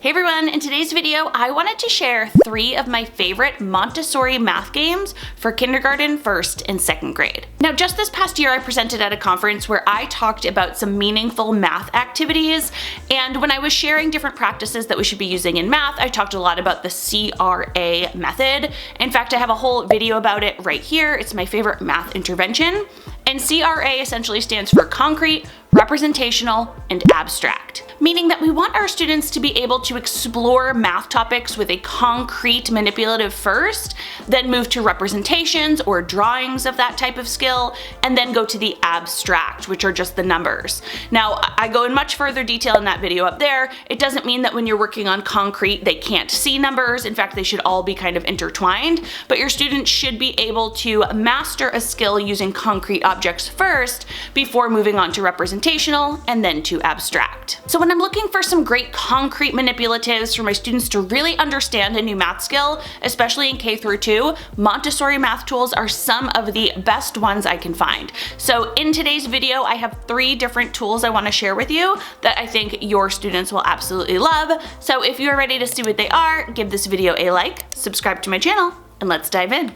Hey everyone, in today's video, I wanted to share 3 of my favorite Montessori math games for kindergarten, 1st, and 2nd grade. Now, just this past year, I presented at a conference where I talked about some meaningful math activities, and when I was sharing different practices that we should be using in math, I talked a lot about the CRA method. In fact, I have a whole video about it right here. It's my favorite math intervention. And CRA essentially stands for concrete, representational, and abstract, meaning that we want our students to be able to explore math topics with a concrete manipulative first, then move to representations or drawings of that type of skill, and then go to the abstract, which are just the numbers. Now, I go in much further detail in that video up there. It doesn't mean that when you're working on concrete, they can't see numbers. In fact, they should all be kind of intertwined, but your students should be able to master a skill using concrete objects first before moving on to representational and then to abstract. So when I'm looking for some great concrete manipulatives for my students to really understand a new math skill, especially in K through 2, Montessori math tools are some of the best ones I can find. So in today's video, I have 3 different tools I want to share with you that I think your students will absolutely love. So if you're ready to see what they are, give this video a like, subscribe to my channel, and let's dive in.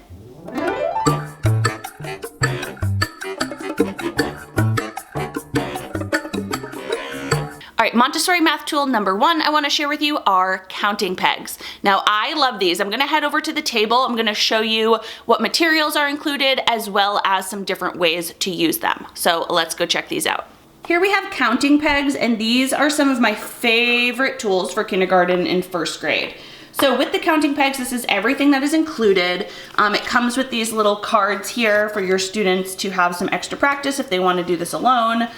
All right, Montessori math tool number 1 I want to share with you are counting pegs. Now, I love these. I'm going to head over to the table. I'm going to show you what materials are included as well as some different ways to use them. So let's go check these out. Here we have counting pegs, and these are some of my favorite tools for kindergarten and 1st grade. So with the counting pegs, this is everything that is included. It comes with these little cards here for your students to have some extra practice if they want to do this alone.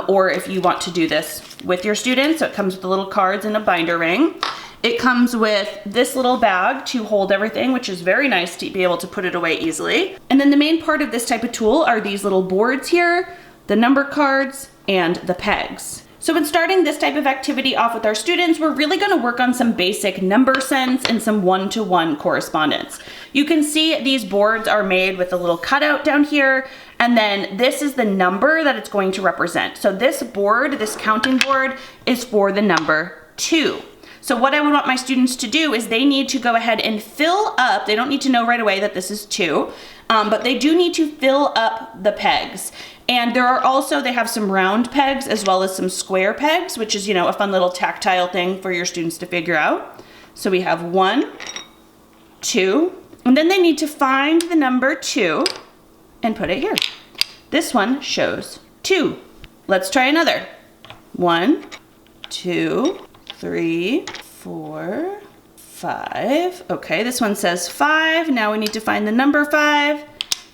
Or if you want to do this with your students. So it comes with the little cards and a binder ring. It comes with this little bag to hold everything, which is very nice to be able to put it away easily. And then the main part of this type of tool are these little boards here, the number cards, and the pegs. So when starting this type of activity off with our students, we're really going to work on some basic number sense and some one-to-one correspondence. You can see these boards are made with a little cutout down here, and then this is the number that it's going to represent. So this board, this counting board, is for the number 2. So what I would want my students to do is they need to go ahead and fill up, they don't need to know right away that this is 2, but they do need to fill up the pegs. And there are also, they have some round pegs as well as some square pegs, which is, a fun little tactile thing for your students to figure out. So we have 1, 2, and then they need to find the number 2 and put it here. This one shows 2. Let's try another. 1, 2, 3, 4, 5. Okay, this one says 5. Now we need to find the number 5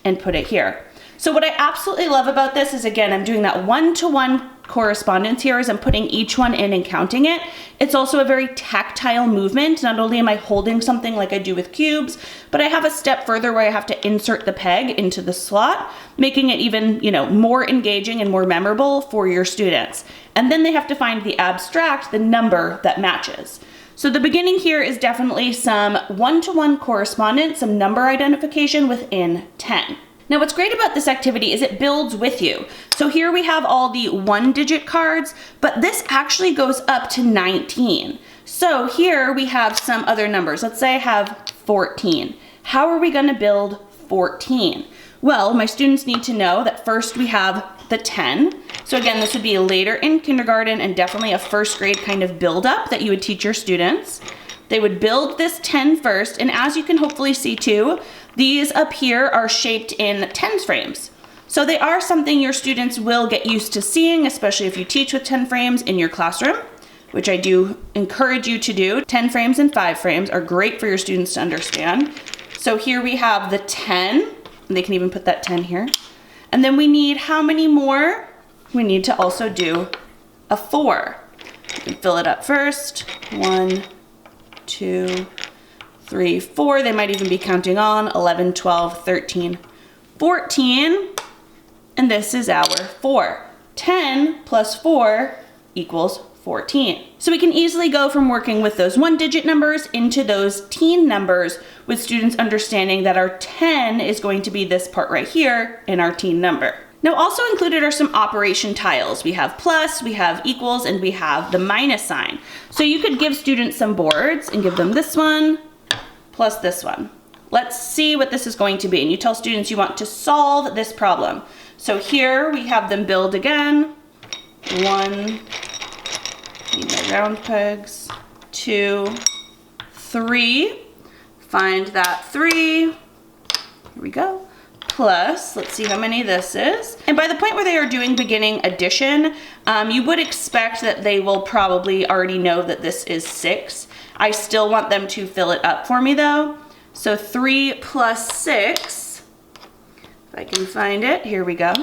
and put it here. So what I absolutely love about this is, again, I'm doing that one-to-one correspondence here as I'm putting each one in and counting it. It's also a very tactile movement. Not only am I holding something like I do with cubes, but I have a step further where I have to insert the peg into the slot, making it even, more engaging and more memorable for your students. And then they have to find the abstract, the number that matches. So the beginning here is definitely some one-to-one correspondence, some number identification within 10. Now, what's great about this activity is it builds with you. So here we have all the 1-digit cards, but this actually goes up to 19. So here we have some other numbers. Let's say I have 14. How are we going to build 14? Well, my students need to know that first we have the 10. So again, this would be later in kindergarten and definitely a 1st grade kind of build up that you would teach your students. They would build this 10 first, and as you can hopefully see too, these up here are shaped in tens frames. So they are something your students will get used to seeing, especially if you teach with 10 frames in your classroom, which I do encourage you to do. 10 frames and 5 frames are great for your students to understand. So here we have the 10, and they can even put that 10 here. And then we need how many more? We need to also do a 4. You can fill it up first. 1, 2, 3, 4. They might even be counting on 11, 12, 13, 14. And this is our 4. 10 plus 4 equals 14. So we can easily go from working with those 1-digit numbers into those teen numbers with students understanding that our 10 is going to be this part right here in our teen number. Now also included are some operation tiles. We have plus, we have equals, and we have the minus sign. So you could give students some boards and give them this one plus this one. Let's see what this is going to be. And you tell students you want to solve this problem. So here we have them build again. 1, need my round pegs, 2, 3. Find that 3. Here we go. Plus, let's see how many this is. And by the point where they are doing beginning addition, you would expect that they will probably already know that this is 6. I still want them to fill it up for me though. So 3 plus 6, if I can find it, here we go.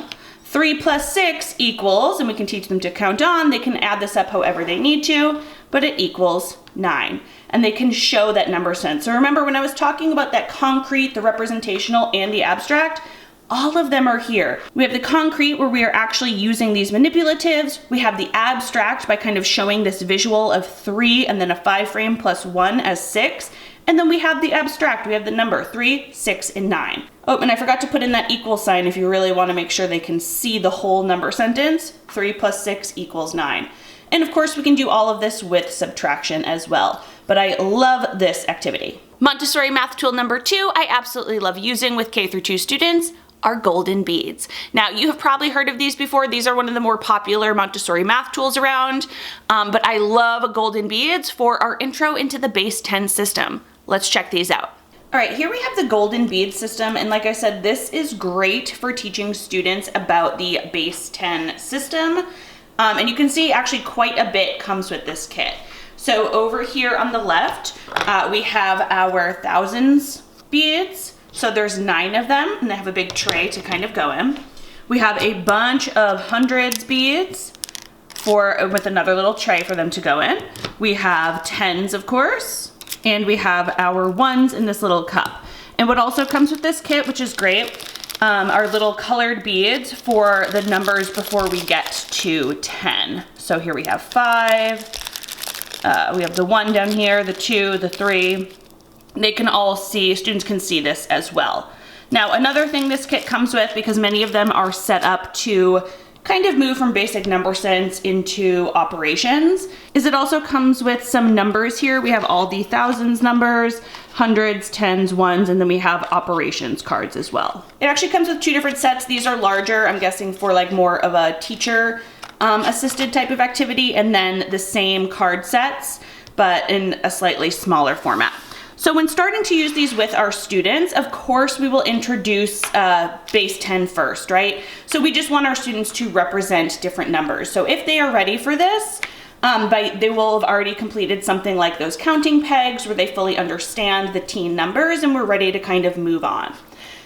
3 plus 6 equals, and we can teach them to count on, they can add this up however they need to, but it equals 9. And they can show that number sense. So remember when I was talking about that concrete, the representational, and the abstract, all of them are here. We have the concrete where we are actually using these manipulatives. We have the abstract by kind of showing this visual of 3 and then a 5 frame plus 1 as 6. And then we have the abstract. We have the number 3, 6, and 9. Oh, and I forgot to put in that equal sign if you really want to make sure they can see the whole number sentence. 3 plus 6 equals 9. And of course we can do all of this with subtraction as well. But I love this activity. Montessori math tool number 2, I absolutely love using with K through 2 students, are golden beads. Now you have probably heard of these before. These are one of the more popular Montessori math tools around, but I love golden beads for our intro into the base 10 system. Let's check these out. All right, here we have the golden bead system, and like I said, this is great for teaching students about the base 10 system. And you can see actually quite a bit comes with this kit. So over here on the left, we have our thousands beads. So there's 9 of them, and they have a big tray to kind of go in. We have a bunch of hundreds beads with another little tray for them to go in. We have tens, of course, and we have our ones in this little cup. And what also comes with this kit, which is great, are little colored beads for the numbers before we get to 10. So here we have 5, we have the 1 down here, the 2, the 3. They can all see, students can see this as well. Now another thing this kit comes with, because many of them are set up to kind of move from basic number sense into operations, is it also comes with some numbers here. We have all the thousands numbers, hundreds, tens, ones, and then we have operations cards as well. It actually comes with 2 different sets. These are larger, I'm guessing for like more of a teacher assisted type of activity, and then the same card sets, but in a slightly smaller format. So when starting to use these with our students, of course we will introduce base 10 first, right? So we just want our students to represent different numbers. So if they are ready for this, they will have already completed something like those counting pegs where they fully understand the teen numbers and we're ready to kind of move on.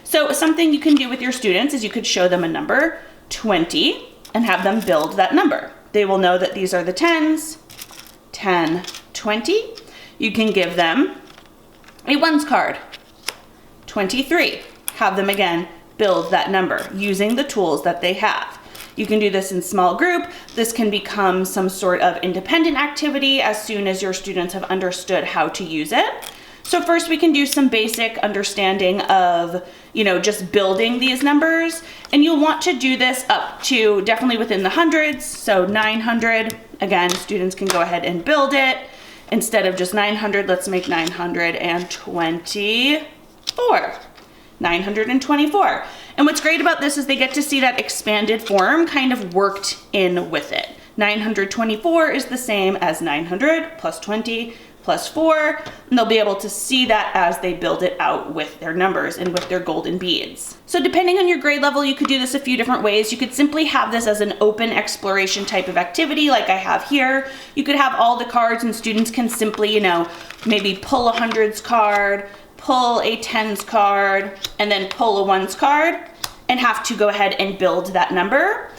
So something you can do with your students is you could show them a number, 20, and have them build that number. They will know that these are the tens, 10, 20. You can give them a ones card, 23. Have them again build that number using the tools that they have. You can do this in small group. This can become some sort of independent activity as soon as your students have understood how to use it. So first we can do some basic understanding of, just building these numbers. And you'll want to do this up to definitely within the hundreds. So 900, again, students can go ahead and build it. Instead of just 900, let's make 924. 924. And what's great about this is they get to see that expanded form kind of worked in with it. 924 is the same as 900 plus 20 plus 4, and they'll be able to see that as they build it out with their numbers and with their golden beads. So depending on your grade level, you could do this a few different ways. You could simply have this as an open exploration type of activity like I have here. You could have all the cards and students can simply, maybe pull a hundreds card, pull a tens card, and then pull a ones card and have to go ahead and build that number.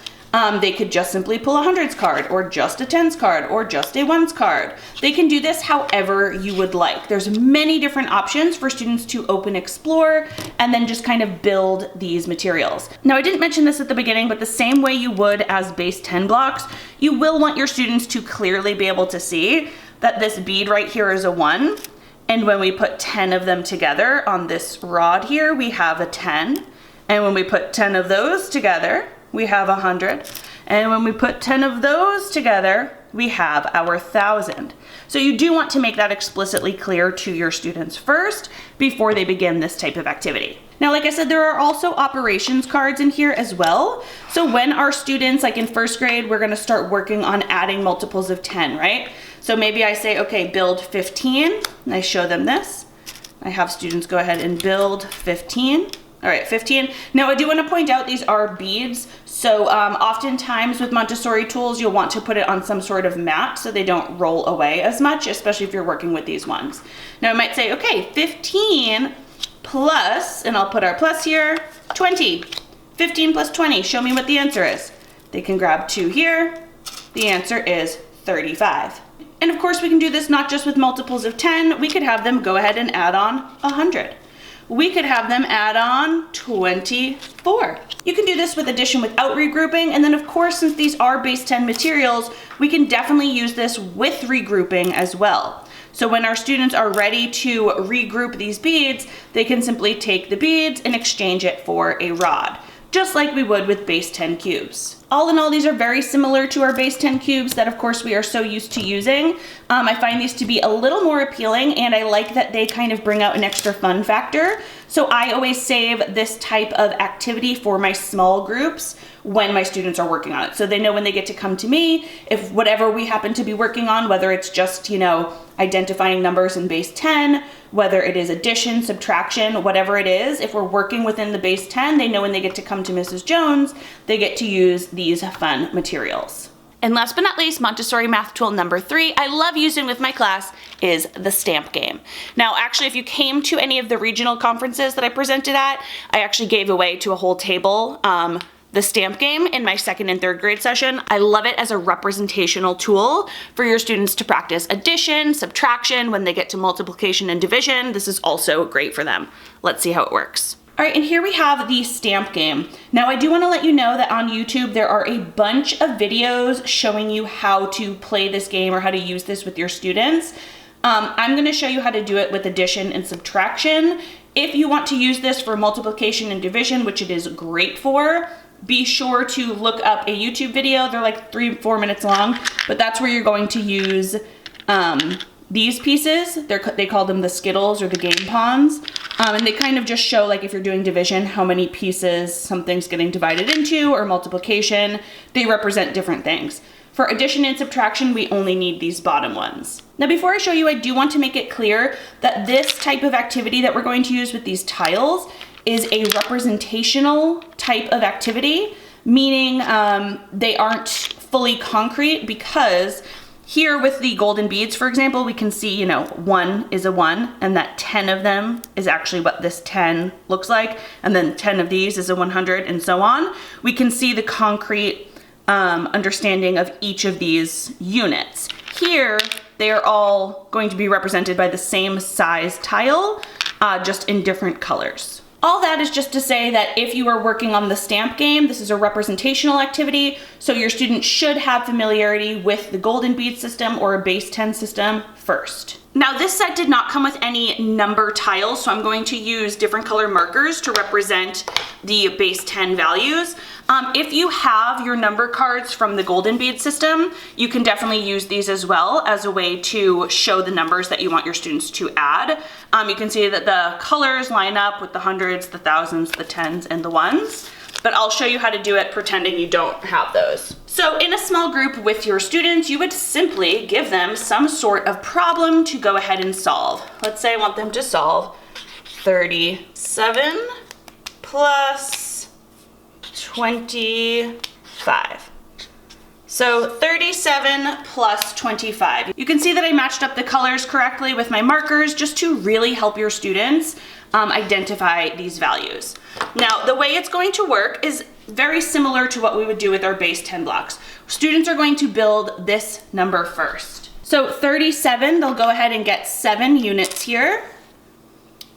They could just simply pull a hundreds card or just a tens card or just a ones card. They can do this however you would like. There's many different options for students to open explore and then just kind of build these materials. Now I didn't mention this at the beginning, but the same way you would as base 10 blocks, you will want your students to clearly be able to see that this bead right here is a 1. And when we put 10 of them together on this rod here, we have a 10. And when we put 10 of those together, we have 100. And when we put 10 of those together, we have our 1,000. So you do want to make that explicitly clear to your students first before they begin this type of activity. Now, like I said, there are also operations cards in here as well. So when our students, like in first grade, we're gonna start working on adding multiples of 10, right? So maybe I say, okay, build 15, and I show them this. I have students go ahead and build 15. All right, 15. Now I do want to point out these are beads. So oftentimes with Montessori tools, you'll want to put it on some sort of mat so they don't roll away as much, especially if you're working with these ones. Now I might say, okay, 15 plus, and I'll put our plus here, 20. 15 plus 20, show me what the answer is. They can grab 2 here. The answer is 35. And of course we can do this not just with multiples of 10, we could have them go ahead and add on 100. We could have them add on 24. You can do this with addition without regrouping, and then of course, since these are base 10 materials, we can definitely use this with regrouping as well. So when our students are ready to regroup these beads, they can simply take the beads and exchange it for a rod, just like we would with base 10 cubes. All in all, these are very similar to our base 10 cubes that of course we are so used to using. I find these to be a little more appealing, and I like that they kind of bring out an extra fun factor. So I always save this type of activity for my small groups when my students are working on it. So they know when they get to come to me, if whatever we happen to be working on, whether it's just, identifying numbers in base 10, whether it is addition, subtraction, whatever it is, if we're working within the base 10, they know when they get to come to Mrs. Jones, they get to use these fun materials. And last but not least, Montessori math tool number 3 I love using with my class is the stamp game. Now, actually, if you came to any of the regional conferences that I presented at, I actually gave away to a whole table the stamp game in my 2nd and 3rd grade session. I love it as a representational tool for your students to practice addition, subtraction, when they get to multiplication and division. This is also great for them. Let's see how it works. All right, and here we have the stamp game. Now I do want to let you know that on YouTube there are a bunch of videos showing you how to play this game or how to use this with your students. I'm going to show you how to do it with addition and subtraction. If you want to use this for multiplication and division, which it is great for, be sure to look up a YouTube video. They're like 3-4 minutes long, but that's where you're going to use these pieces. They call them the Skittles or the game pawns. And they kind of just show, like if you're doing division, how many pieces something's getting divided into, or multiplication. They represent different things. For addition and subtraction, we only need these bottom ones. Now before I show you, I do want to make it clear that this type of activity that we're going to use with these tiles is a representational type of activity, meaning they aren't fully concrete, because here with the golden beads, for example, we can see, 1 is a 1, and that 10 of them is actually what this 10 looks like, and then 10 of these is a 100, and so on. We can see the concrete understanding of each of these units. Here, they are all going to be represented by the same size tile, just in different colors. All that is just to say that if you are working on the stamp game, this is a representational activity, so your student should have familiarity with the golden bead system or a base 10 system first. Now this set did not come with any number tiles, so I'm going to use different color markers to represent the base 10 values. If you have your number cards from the golden bead system, you can definitely use these as well as a way to show the numbers that you want your students to add. You can see that the colors line up with the hundreds, the thousands, the tens, and the ones. But I'll show you how to do it pretending you don't have those. So in a small group with your students, you would simply give them some sort of problem to go ahead and solve. Let's say I want them to solve 37 plus 25. So 37 plus 25. You can see that I matched up the colors correctly with my markers just to really help your students identify these values. Now, the way it's going to work is very similar to what we would do with our base 10 blocks. Students are going to build this number first. So 37, they'll go ahead and get 7 units here.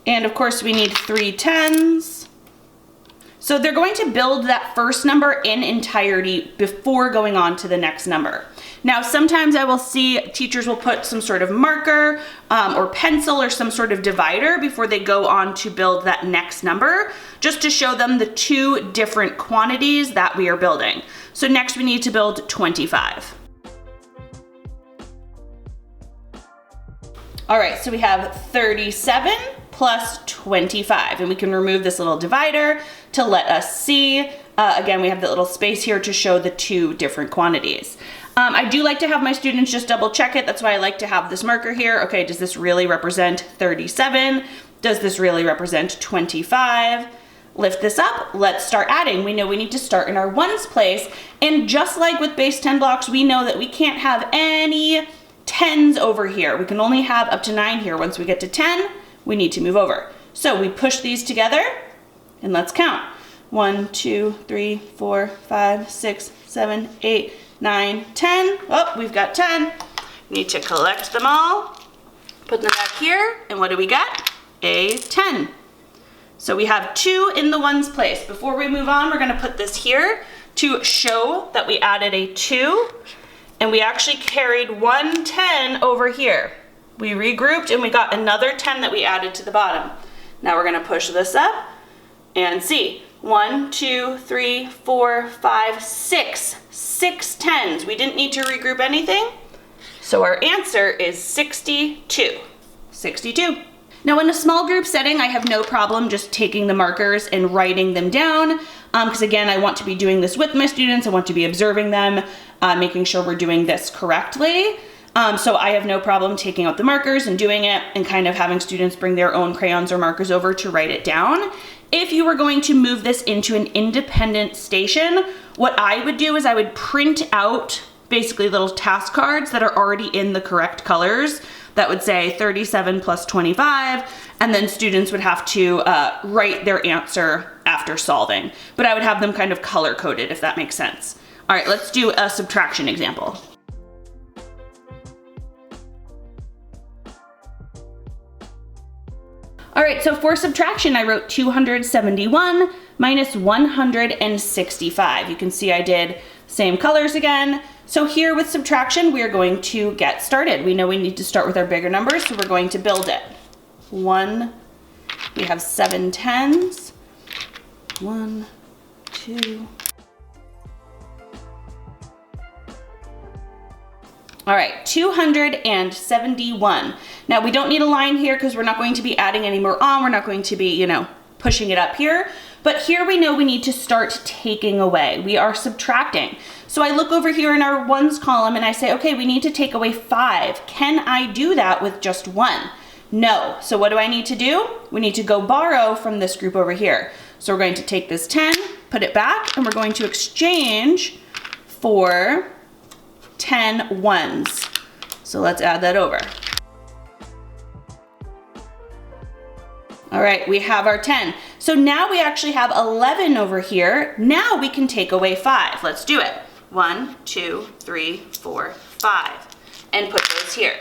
And of course, we need 3 10s. So they're going to build that first number in entirety before going on to the next number. Now, sometimes I will see teachers will put some sort of marker or pencil or some sort of divider before they go on to build that next number, just to show them the two different quantities that we are building. So next we need to build 25. All right, so we have 37 plus 25, and we can remove this little divider to let us see. Again, we have the little space here to show the two different quantities. I do like to have my students just double check it. That's why I like to have this marker here. Okay, does this really represent 37? Does this really represent 25? Lift this up, let's start adding. We know we need to start in our ones place, and just like with base 10 blocks, we know that we can't have any 10s over here. We can only have up to 9 here. Once we get to 10, we need to move over. So we push these together, and let's count. 1, 2, 3, 4, 5, 6, 7, 8, 9, 10. Oh, we've got 10. Need to collect them all, put them back here, and what do we got? A 10. So we have 2 in the ones place. Before we move on, we're gonna put this here to show that we added a 2, and we actually carried 1 10 over here. We regrouped and we got another 10 that we added to the bottom. Now we're gonna push this up and see. 1, 2, 3, 4, 5, 6. 6 10s. We didn't need to regroup anything. So our answer is 62. 62. Now in a small group setting, I have no problem just taking the markers and writing them down, because again, I want to be doing this with my students. I want to be observing them, making sure we're doing this correctly. So I have no problem taking out the markers and doing it and kind of having students bring their own crayons or markers over to write it down. If you were going to move this into an independent station, what I would do is I would print out basically little task cards that are already in the correct colors that would say 37 plus 25, and then students would have to write their answer after solving. But I would have them kind of color coded, if that makes sense. All right, let's do a subtraction example. All right, so for subtraction, I wrote 271 minus 165. You can see I did same colors again. So here with subtraction, we are going to get started. We know we need to start with our bigger numbers, so we're going to build it. We have 7 10s. 1, 2. All right, 271. Now we don't need a line here because we're not going to be adding any more on. We're not going to be, pushing it up here. But here we know we need to start taking away. We are subtracting. So I look over here in our ones column and I say, okay, we need to take away 5. Can I do that with just 1? No. So what do I need to do? We need to go borrow from this group over here. So we're going to take this 10, put it back, and we're going to exchange for 10 ones. So let's add that over. All right, we have our 10. So now we actually have 11 over here. Now we can take away 5. Let's do it. 1, 2, 3, 4, 5. And put those here.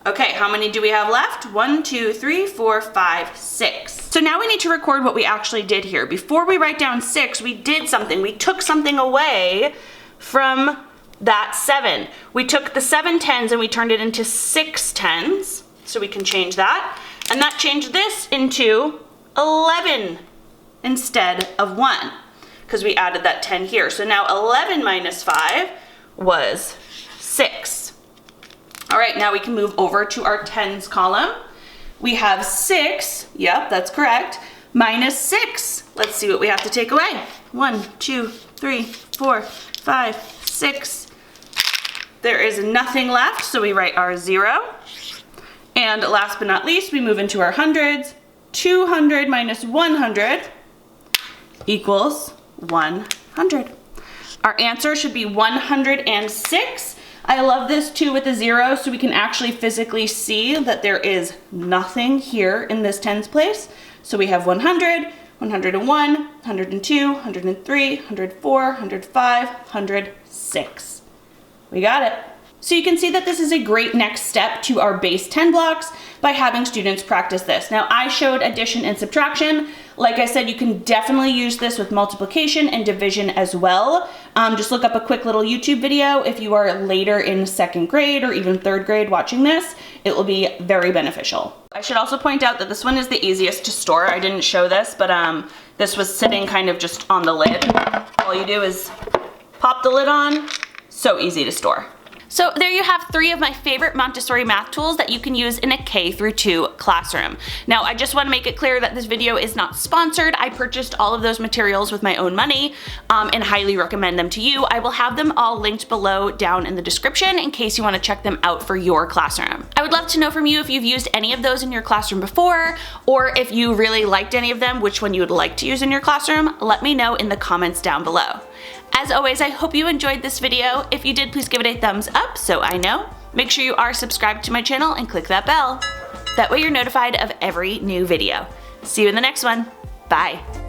Okay, how many do we have left? 1, 2, 3, 4, 5, 6. So now we need to record what we actually did here. Before we write down 6, we did something. We took something away from that 7. We took the 7 10s and we turned it into 6 10s. So we can change that. And that changed this into 11 instead of 1, because we added that 10 here. So now 11 minus 5 was 6. All right, now we can move over to our 10s column. We have 6, yep, that's correct, minus 6. Let's see what we have to take away. 1, 2, 3, 4, 5, 6. There is nothing left, so we write our 0. And last but not least, we move into our hundreds. 200 minus 100 equals 100. Our answer should be 106. I love this too with the 0, so we can actually physically see that there is nothing here in this tens place. So we have 100, 101, 102, 103, 104, 105, 106. We got it. So you can see that this is a great next step to our base 10 blocks by having students practice this. Now I showed addition and subtraction. Like I said, you can definitely use this with multiplication and division as well. Just look up a quick little YouTube video if you are later in 2nd grade or even 3rd grade watching this. It will be very beneficial. I should also point out that this one is the easiest to store. I didn't show this, but this was sitting kind of just on the lid. All you do is pop the lid on. So easy to store. So there you have 3 of my favorite Montessori math tools that you can use in a K through 2 classroom. Now I just want to make it clear that this video is not sponsored. I purchased all of those materials with my own money and highly recommend them to you. I will have them all linked below down in the description in case you want to check them out for your classroom. I would love to know from you if you've used any of those in your classroom before, or if you really liked any of them, which one you would like to use in your classroom. Let me know in the comments down below. As always, I hope you enjoyed this video. If you did, please give it a thumbs up so I know. Make sure you are subscribed to my channel and click that bell. That way you're notified of every new video. See you in the next one. Bye.